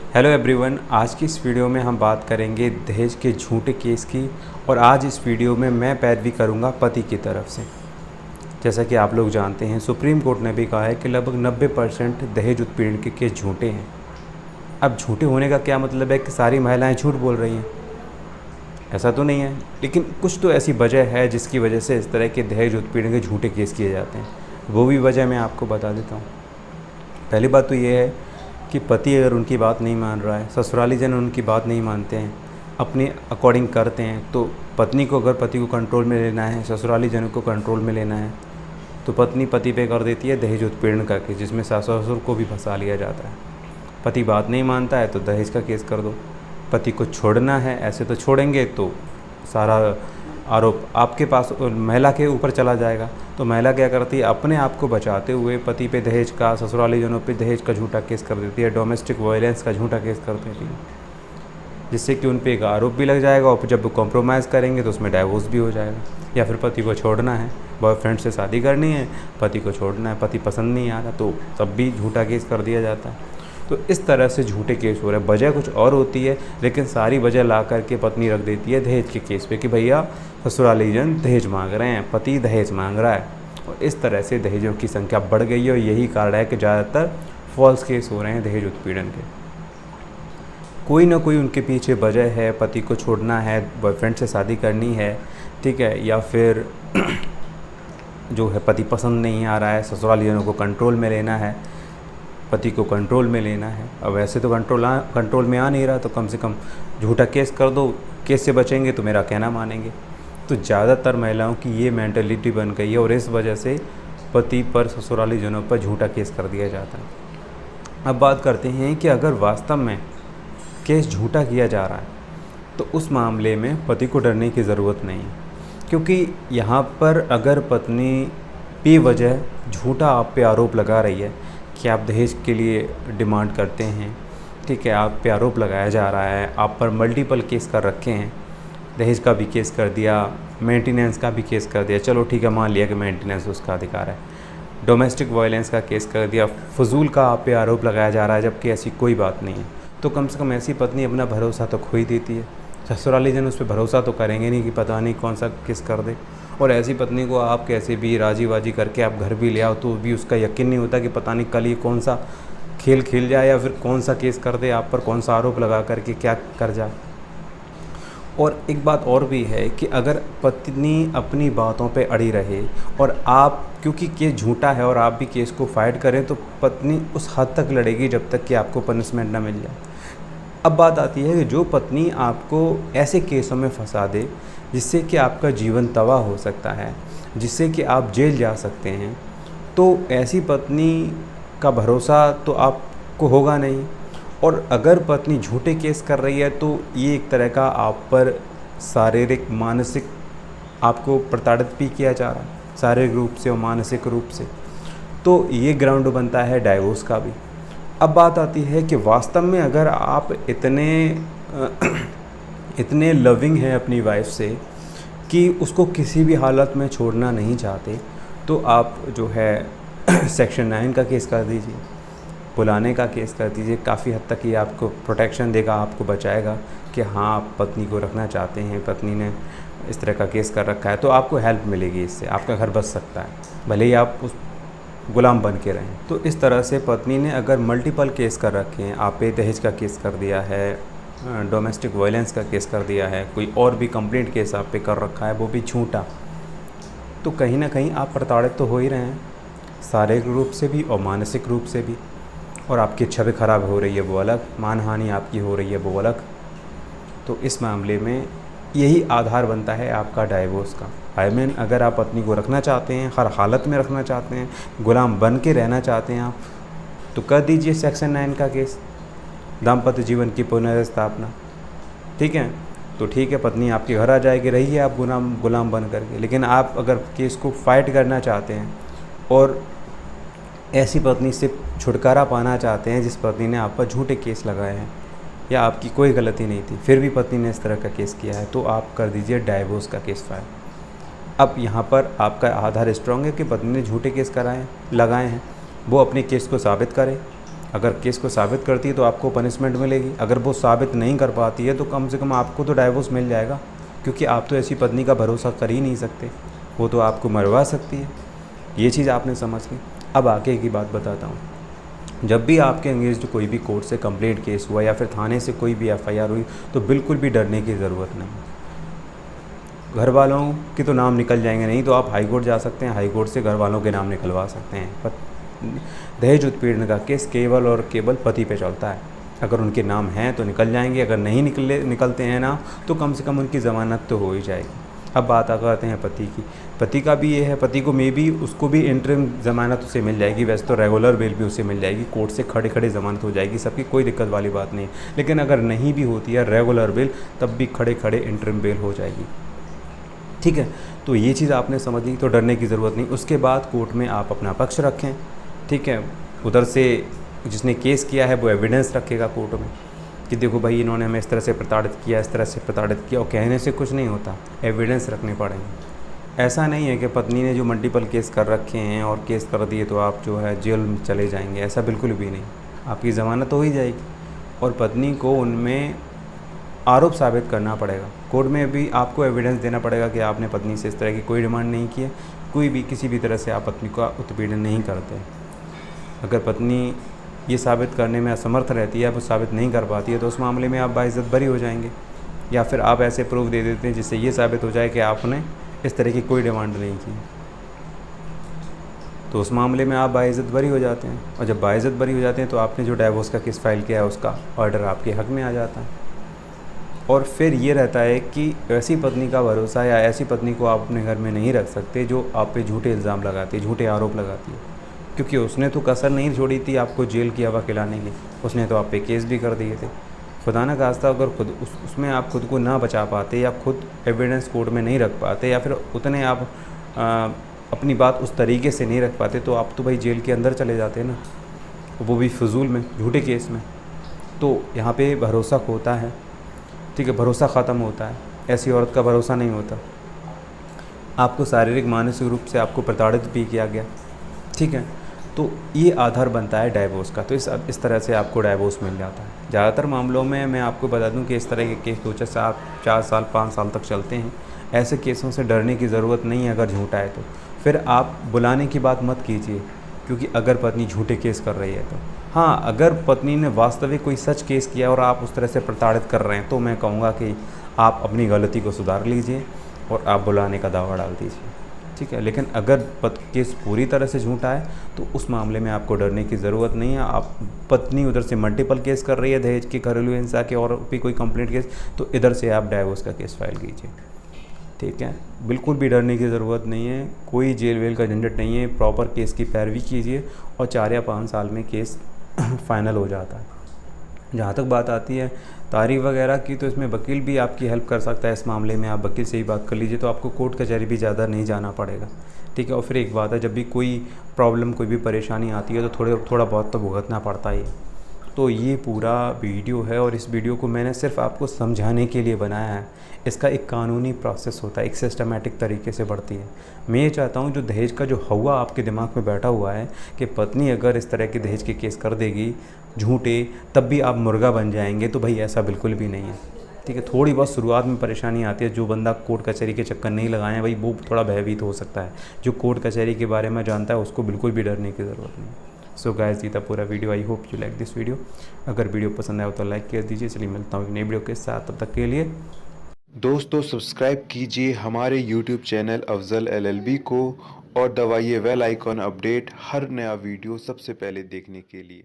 Hello everyone, आज की इस वीडियो में हम बात करेंगे दहेज के झूठे केस की। और आज इस वीडियो में मैं पैरवी करूंगा पति की तरफ से। जैसा कि आप लोग जानते हैं, सुप्रीम कोर्ट ने भी कहा है कि लगभग 90% दहेज उत्पीड़न के केस झूठे हैं। अब झूठे होने का क्या मतलब है कि सारी महिलाएं झूठ बोल रही हैं? ऐसा तो नहीं है, लेकिन कुछ तो ऐसी वजह है जिसकी वजह से इस तरह के दहेज उत्पीड़न के झूठे केस किए जाते हैं। वो भी वजह मैं आपको बता देता हूँ। पहली बात तो ये है कि पति अगर उनकी बात नहीं मान रहा है, ससुराली जन उनकी बात नहीं मानते हैं, अपने अकॉर्डिंग करते हैं, तो पत्नी को अगर पति को कंट्रोल में लेना है, ससुराली जनों को कंट्रोल में लेना है, तो पत्नी पति पे कर देती है दहेज उत्पीड़न का केस, जिसमें सास ससुर को भी फंसा लिया जाता है। पति बात नहीं मानता है तो दहेज का केस कर दो। पति को छोड़ना है, ऐसे तो छोड़ेंगे तो सारा आरोप आपके पास महिला के ऊपर चला जाएगा। तो महिला क्या करती है, अपने आप को बचाते हुए पति पे दहेज का, ससुराली जनों पे दहेज का झूठा केस कर देती है, डोमेस्टिक वायलेंस का झूठा केस कर देती है, जिससे कि उन पे एक आरोप भी लग जाएगा और जब वो कॉम्प्रोमाइज़ करेंगे तो उसमें डाइवोर्स भी हो जाएगा। या फिर पति को छोड़ना है, बॉयफ्रेंड से शादी करनी है, पति को छोड़ना है, पति पसंद नहीं आ रहा, तो तब भी झूठा केस कर दिया जाता है। तो इस तरह से झूठे केस हो रहे हैं। वजह कुछ और होती है, लेकिन सारी वजह ला करके पत्नी रख देती है दहेज के केस पे कि भैया ससुराली जन दहेज मांग रहे हैं, पति दहेज मांग रहा है। और इस तरह से दहेजों की संख्या बढ़ गई है और यही कारण है कि ज़्यादातर फॉल्स केस हो रहे हैं दहेज उत्पीड़न के। कोई ना कोई उनके पीछे वजह है, पति को छोड़ना है, बॉयफ्रेंड से शादी करनी है, ठीक है, या फिर जो है पति पसंद नहीं आ रहा है, ससुराली जनों को कंट्रोल में लेना है, पति को कंट्रोल में लेना है। अब वैसे तो कंट्रोल में आ नहीं रहा, तो कम से कम झूठा केस कर दो, केस से बचेंगे तो मेरा कहना मानेंगे। तो ज़्यादातर महिलाओं की ये मेंटालिटी बन गई है और इस वजह से पति पर, ससुराली जनों पर झूठा केस कर दिया जाता है। अब बात करते हैं कि अगर वास्तव में केस झूठा किया जा रहा है तो उस मामले में पति को डरने की ज़रूरत नहीं है, क्योंकि यहाँ पर अगर पत्नी बेवजह झूठा आप पे आरोप लगा रही है कि आप दहेज के लिए डिमांड करते हैं, ठीक है, आप पे आरोप लगाया जा रहा है, आप पर मल्टीपल केस कर रखे हैं, दहेज का भी केस कर दिया, मेंटेनेंस का भी केस कर दिया, चलो ठीक है मान लिया कि मेंटेनेंस उसका अधिकार है, डोमेस्टिक वायलेंस का केस कर दिया, फजूल का आप पे आरोप लगाया जा रहा है जबकि ऐसी कोई बात नहीं है, तो कम से कम ऐसी पत्नी अपना भरोसा तो खो ही देती है। ससुराली जन उस पर भरोसा तो करेंगे नहीं कि पता नहीं कौन सा केस कर दे। और ऐसी पत्नी को आप कैसे भी राजी वाजी करके आप घर भी ले आओ तो भी उसका यकीन नहीं होता कि पता नहीं कल ये कौन सा खेल खेल जाए या फिर कौन सा केस कर दे आप पर, कौन सा आरोप लगा करके क्या कर जाए। और एक बात और भी है कि अगर पत्नी अपनी बातों पे अड़ी रहे और आप, क्योंकि केस झूठा है और आप भी केस को फाइट करें, तो पत्नी उस हद तक लड़ेगी जब तक कि आपको पनिशमेंट ना मिल जाए। अब बात आती है कि जो पत्नी आपको ऐसे केसों में फंसा दे जिससे कि आपका जीवन तबाह हो सकता है, जिससे कि आप जेल जा सकते हैं, तो ऐसी पत्नी का भरोसा तो आपको होगा नहीं। और अगर पत्नी झूठे केस कर रही है तो ये एक तरह का आप पर शारीरिक मानसिक आपको प्रताड़ित भी किया जा रहा है, शारीरिक रूप से और मानसिक रूप से। तो ये ग्राउंड बनता है डाइवोर्स का भी। अब बात आती है कि वास्तव में अगर आप इतने लविंग हैं अपनी वाइफ से कि उसको किसी भी हालत में छोड़ना नहीं चाहते, तो आप जो है सेक्शन 9 का केस कर दीजिए, बुलाने का केस कर दीजिए। काफ़ी हद तक ये आपको प्रोटेक्शन देगा, आपको बचाएगा कि हाँ आप पत्नी को रखना चाहते हैं, पत्नी ने इस तरह का केस कर रखा है, तो आपको हेल्प मिलेगी, इससे आपका घर बच सकता है, भले ही आप उस गुलाम बन के रहें। तो इस तरह से पत्नी ने अगर मल्टीपल केस कर रखे हैं, आप पे दहेज का केस कर दिया है, डोमेस्टिक वायलेंस का केस कर दिया है, कोई और भी कंप्लेंट केस आप पे कर रखा है, वो भी झूठा, तो कहीं ना कहीं आप प्रताड़ित तो हो ही रहे हैं, शारीरिक रूप से भी और मानसिक रूप से भी। और आपकी छवि खराब हो रही है वो अलग, मानहानि आपकी हो रही है वो अलग। तो इस मामले में यही आधार बनता है आपका डाइवोर्स का। आई मीन अगर आप पत्नी को रखना चाहते हैं, हर हालत में रखना चाहते हैं, गुलाम बन के रहना चाहते हैं आप, तो कर दीजिए सेक्शन 9 का केस, दाम्पत्य जीवन की पुनर्स्थापना, ठीक है। तो ठीक है, पत्नी आपके घर आ जाएगी, रहिए आप गुलाम बन करके। लेकिन आप अगर केस को फाइट करना चाहते हैं और ऐसी पत्नी से छुटकारा पाना चाहते हैं जिस पत्नी ने आप पर झूठे केस लगाए हैं या आपकी कोई गलती नहीं थी फिर भी पत्नी ने इस तरह का केस किया है, तो आप कर दीजिए डाइवोर्स का केस फाइल। अब यहाँ पर आपका आधार स्ट्रॉन्ग है कि पत्नी ने झूठे केस लगाए हैं, वो अपने केस को साबित करे, अगर केस को साबित करती है तो आपको पनिशमेंट मिलेगी, अगर वो साबित नहीं कर पाती है तो कम से कम आपको तो डाइवोर्स मिल जाएगा, क्योंकि आप तो ऐसी पत्नी का भरोसा कर ही नहीं सकते, वो तो आपको मरवा सकती है। ये चीज़ आपने समझ ली। अब आगे की बात बताता हूँ। जब भी आपके अगेंस्ट कोई भी कोर्ट से कंप्लेंट केस हुआ या फिर थाने से कोई भी FIR हुई तो बिल्कुल भी डरने की ज़रूरत नहीं। घर वालों के तो नाम निकल जाएंगे, नहीं तो आप हाई कोर्ट जा सकते हैं, हाई कोर्ट से घर वालों के नाम निकलवा सकते हैं। पर दहेज उत्पीड़न का केस केवल और केवल पति पे चलता है। अगर उनके नाम हैं तो निकल जाएंगे, अगर नहीं निकलते हैं ना तो कम से कम उनकी ज़मानत तो हो ही जाएगी। अब बात करते हैं पति की। पति का भी ये है, पति को मे भी उसको भी इंटरिम ज़मानत उसे मिल जाएगी, वैसे तो रेगुलर बेल भी उसे मिल जाएगी, कोर्ट से खड़े खड़े ज़मानत हो जाएगी सबकी, कोई दिक्कत वाली बात नहीं। लेकिन अगर नहीं भी होती है रेगुलर बेल, तब भी खड़े खड़े इंटरिम बेल हो जाएगी। ठीक है, तो ये चीज़ आपने समझ ली, तो डरने की ज़रूरत नहीं। उसके बाद कोर्ट में आप अपना पक्ष रखें, ठीक है। उधर से जिसने केस किया है वो एविडेंस रखेगा कोर्ट में कि देखो भाई इन्होंने हमें इस तरह से प्रताड़ित किया, इस तरह से प्रताड़ित किया, और कहने से कुछ नहीं होता, एविडेंस रखने पड़ेंगे। ऐसा नहीं है कि पत्नी ने जो मल्टीपल केस कर रखे हैं और केस कर दिए तो आप जो है जेल में चले जाएंगे, ऐसा बिल्कुल भी नहीं। आपकी ज़मानत हो ही जाएगी और पत्नी को उनमें आरोप साबित करना पड़ेगा। कोर्ट में भी आपको एविडेंस देना पड़ेगा कि आपने पत्नी से इस तरह की कोई डिमांड नहीं की है, कोई भी किसी भी तरह से आप पत्नी का उत्पीड़न नहीं करते। अगर पत्नी ये साबित करने में असमर्थ रहती है, वो साबित नहीं कर पाती है, तो उस मामले में आप बाइज़्ज़त बरी हो जाएंगे, या फिर आप ऐसे प्रूफ दे देते हैं जिससे ये साबित हो जाए कि आपने इस तरह की कोई डिमांड नहीं की, तो उस मामले में आप बाइज़्ज़त बरी हो जाते हैं। और जब बाइज़्ज़त बरी हो जाते हैं तो आपने जो डाइवोर्स का केस फाइल किया है उसका ऑर्डर आपके हक़ में आ जाता है। और फिर ये रहता है कि ऐसी पत्नी का भरोसा या ऐसी पत्नी को आप अपने घर में नहीं रख सकते जो आप पे झूठे इल्ज़ाम लगाती है, झूठे आरोप लगाती है, क्योंकि उसने तो कसर नहीं छोड़ी थी आपको जेल की हवा खिलाने की, उसने तो आप पे केस भी कर दिए थे। खुदा न खास्ता अगर खुद उसमें आप खुद को ना बचा पाते या खुद एविडेंस कोर्ट में नहीं रख पाते या फिर उतने आप अपनी बात उस तरीके से नहीं रख पाते, तो आप तो भाई जेल के अंदर चले जाते ना, वो भी फजूल में, झूठे केस में। तो यहाँ पे भरोसा खोता है, ठीक है, भरोसा ख़त्म होता है। ऐसी औरत का भरोसा नहीं होता। आपको शारीरिक मानसिक रूप से आपको प्रताड़ित भी किया गया, ठीक है, तो ये आधार बनता है डाइवोर्स का। तो इस तरह से आपको डाइवोर्स मिल जाता है। ज़्यादातर मामलों में मैं आपको बता दूं कि इस तरह के केस 4 साल 5 साल तक चलते हैं। ऐसे केसों से डरने की ज़रूरत नहीं है अगर झूठा है तो। फिर आप बुलाने की बात मत कीजिए, क्योंकि अगर पत्नी झूठे केस कर रही है तो। हाँ, अगर पत्नी ने वास्तविक कोई सच केस किया और आप उस तरह से प्रताड़ित कर रहे हैं तो मैं कहूँगा कि आप अपनी गलती को सुधार लीजिए और आप बुलाने का दावा डाल दीजिए, ठीक है। लेकिन अगर केस पूरी तरह से झूठा है तो उस मामले में आपको डरने की ज़रूरत नहीं है। आप पत्नी उधर से मल्टीपल केस कर रही है दहेज के, घरेलू हिंसा के और भी कोई कंप्लेंट केस, तो इधर से आप डाइवोर्स का केस फाइल कीजिए, ठीक है। बिल्कुल भी डरने की ज़रूरत नहीं है, कोई जेल वेल का झंझट नहीं है। प्रॉपर केस की पैरवी कीजिए और 4 या 5 साल में केस फाइनल हो जाता है। जहाँ तक बात आती है तारीख वगैरह की, तो इसमें वकील भी आपकी हेल्प कर सकता है। इस मामले में आप वकील से ही बात कर लीजिए, तो आपको कोर्ट कचहरी भी ज़्यादा नहीं जाना पड़ेगा, ठीक है। और फिर एक बात है, जब भी कोई प्रॉब्लम कोई भी परेशानी आती है तो थोड़ा बहुत तो भुगतना पड़ता ही है। तो ये पूरा वीडियो है और इस वीडियो को मैंने सिर्फ आपको समझाने के लिए बनाया है। इसका एक कानूनी प्रोसेस होता है, एक सिस्टमेटिक तरीके से बढ़ती है। मैं ये चाहता हूँ जो दहेज का जो हवा आपके दिमाग में बैठा हुआ है कि पत्नी अगर इस तरह के दहेज के केस कर देगी झूठे तब भी आप मुर्गा बन जाएंगे, तो भाई ऐसा बिल्कुल भी नहीं है, ठीक है। थोड़ी बहुत शुरुआत में परेशानी आती है, जो बंदा कोर्ट कचहरी के चक्कर नहीं लगाए हैं भाई वो थोड़ा भयभीत हो सकता है। जो कोर्ट कचहरी के बारे में जानता है उसको बिल्कुल भी डरने की ज़रूरत नहीं। सो गाइस, ये था पूरा video. I hope you like this video. अगर वीडियो पसंद आया तो लाइक कर दीजिए। चलिए मिलता हूँ एक नई वीडियो के साथ, तब तक के लिए दोस्तों सब्सक्राइब कीजिए हमारे YouTube चैनल अफजल LLB को और दबाइए बेल आइकॉन अपडेट हर नया वीडियो सबसे पहले देखने के लिए।